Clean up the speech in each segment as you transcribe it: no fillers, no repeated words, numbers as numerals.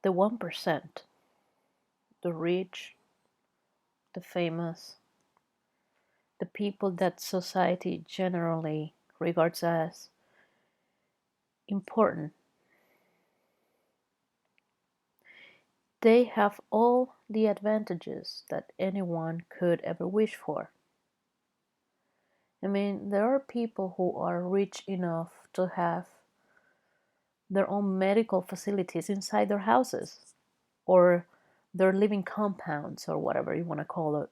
the 1%, the rich, the famous, the people that society generally regards as important, they have all the advantages that anyone could ever wish for. I mean, there are people who are rich enough to have their own medical facilities inside their houses or their living compounds or whatever you want to call it.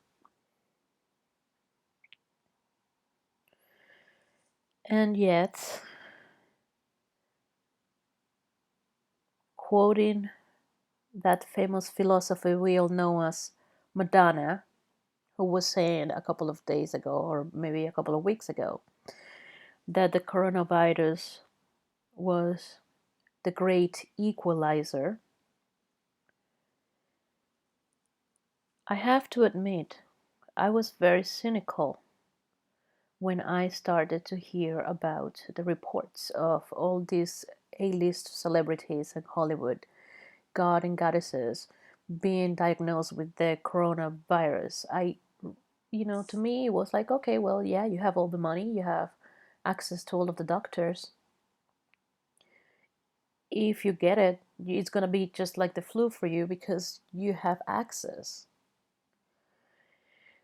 And yet, quoting that famous philosopher we all know as Madonna, who was saying a couple of days ago, or maybe a couple of weeks ago, that the coronavirus was the great equalizer, I have to admit, I was very cynical when I started to hear about the reports of all these A-list celebrities in Hollywood, god and goddesses, being diagnosed with the coronavirus. To me, it was like, okay, well, yeah, you have all the money, you have access to all of the doctors. If you get it, it's gonna be just like the flu for you because you have access.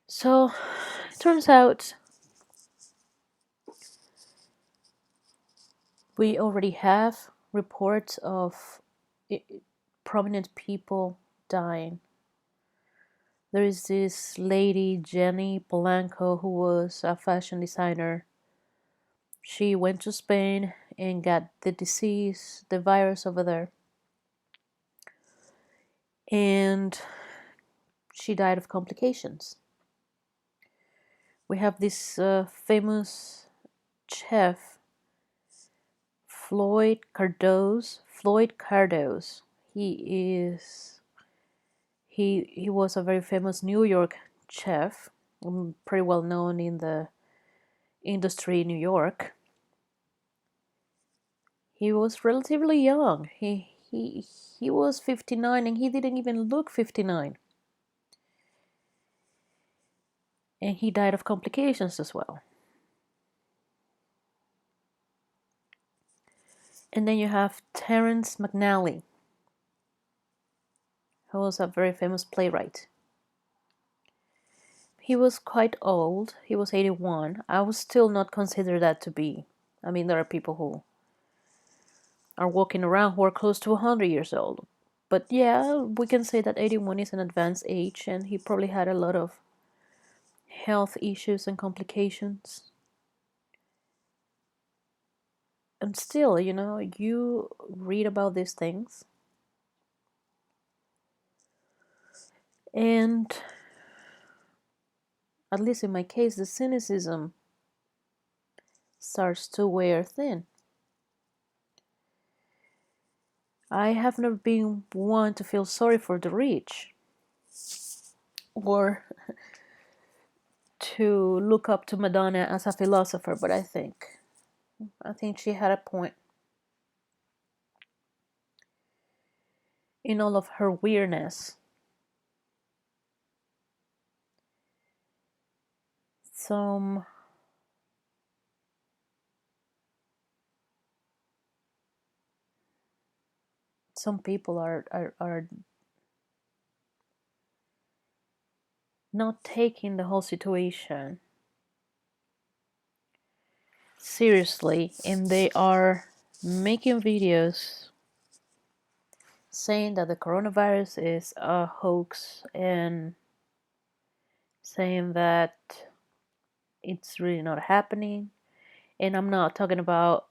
So, it turns out we already have reports of prominent people dying. There is this lady, Jenny Polanco, who was a fashion designer. She went to Spain and got the disease, the virus over there, and she died of complications. We have this famous chef, Floyd Cardoz. Floyd Cardoz. He was a very famous New York chef, pretty well known in the industry in New York. He was relatively young. He was 59 and he didn't even look 59. And he died of complications as well. And then you have Terence McNally, who was a very famous playwright. He was quite old. He was 81. I would still not consider that to be. I mean, there are people who are walking around who are close to 100 years old. But yeah, we can say that 81 is an advanced age, and he probably had a lot of health issues and complications. And still, you read about these things, and at least in my case, the cynicism starts to wear thin. I have never been one to feel sorry for the rich or to look up to Madonna as a philosopher, but I think she had a point in all of her weirdness. Some some people are not taking the whole situation seriously, and they are making videos saying that the coronavirus is a hoax and saying that it's really not happening. And I'm not talking about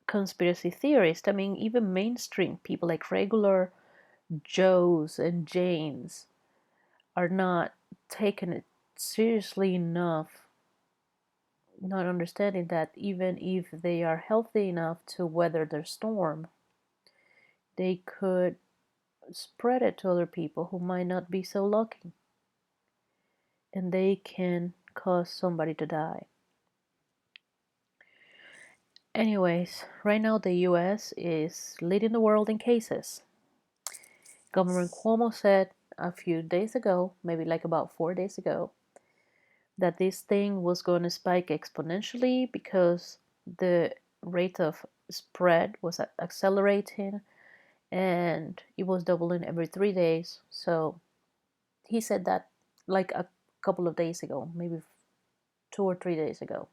conspiracy theorists. I mean, even mainstream people like regular Joes and Janes are not taking it seriously enough, not understanding that even if they are healthy enough to weather the storm, they could spread it to other people who might not be so lucky, and they can cause somebody to die. Anyways, right now the US is leading the world in cases. Governor Cuomo said a few days ago, maybe like about 4 days ago, that this thing was going to spike exponentially because the rate of spread was accelerating and it was doubling every 3 days. So he said that like a couple of days ago, maybe 2 or 3 days ago.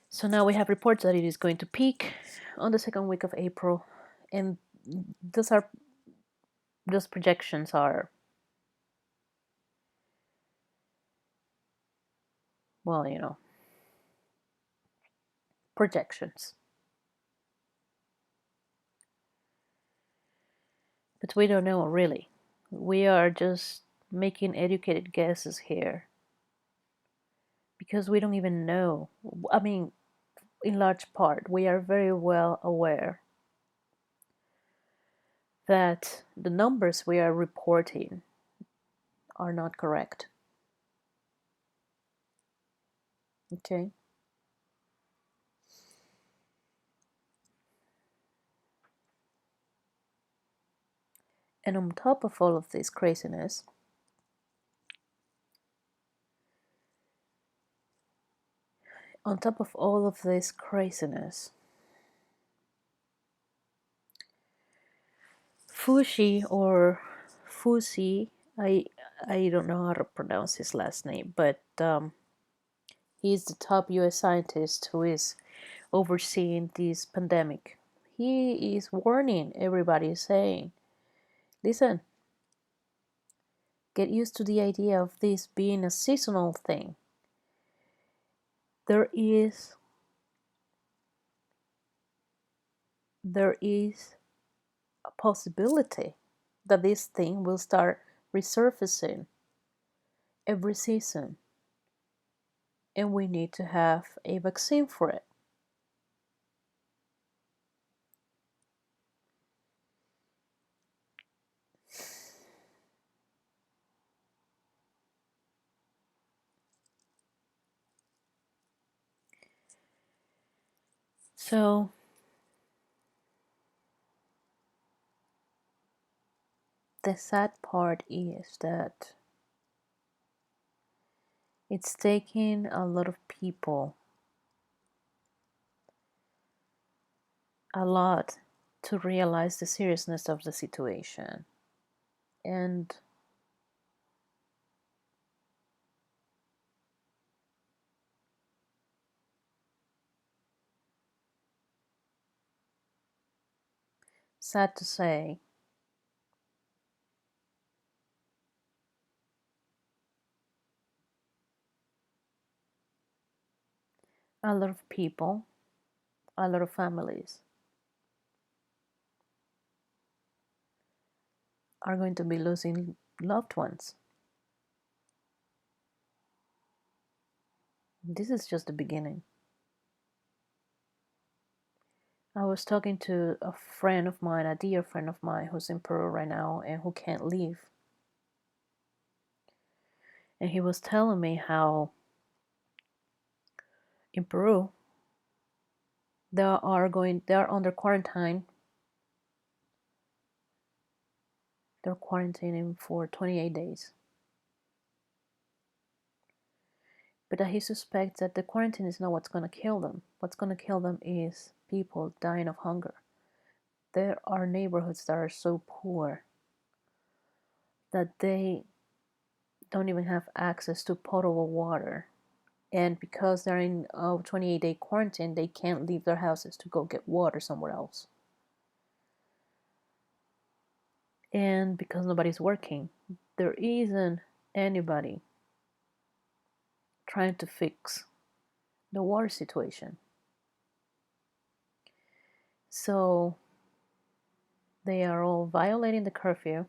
So now we have reports that it is going to peak on the second week of April, and those are those projections are, well, projections. But we don't know really. We are just making educated guesses here because we don't even know. I mean, in large part, we are very well aware that the numbers we are reporting are not correct. Okay? And on top of all of this craziness, on top of all of this craziness, Fushi or Fusi, I don't know how to pronounce his last name, but he's the top US scientist who is overseeing this pandemic. He is warning everybody, saying, listen, get used to the idea of this being a seasonal thing. There is there is a possibility that this thing will start resurfacing every season, and we need to have a vaccine for it. So the sad part is that it's taking a lot of people a lot to realize the seriousness of the situation. And sad to say, a lot of people, a lot of families are going to be losing loved ones. This is just the beginning. I was talking to a friend of mine, a dear friend of mine, who's in Peru right now and who can't leave. And he was telling me how in Peru they are under quarantine. They're quarantining for 28 days. But that he suspects that the quarantine is not what's going to kill them. What's going to kill them is people dying of hunger. There are neighborhoods that are so poor that they don't even have access to potable water. And because they're in a 28-day quarantine, they can't leave their houses to go get water somewhere else. And because nobody's working, there isn't anybody trying to fix the water situation. So they are all violating the curfew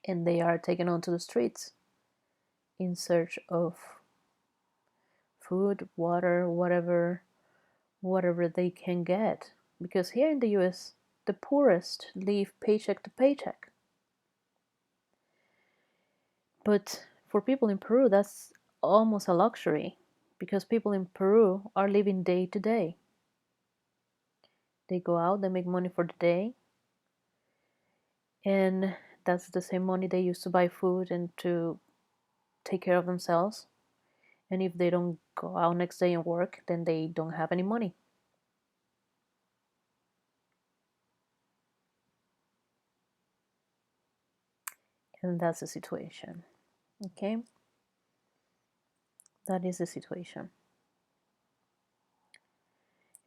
and they are taken onto the streets in search of food, water, whatever they can get. Because here in the US, the poorest live paycheck to paycheck. But for people in Peru, that's almost a luxury because people in Peru are living day to day. They go out, they make money for the day, And that's the same money they use to buy food and to take care of themselves. And if they don't go out next day and work, then they don't have any money. And that's the situation. Okay? That is the situation.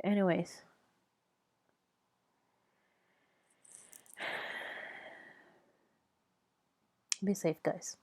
Anyways, be safe, guys.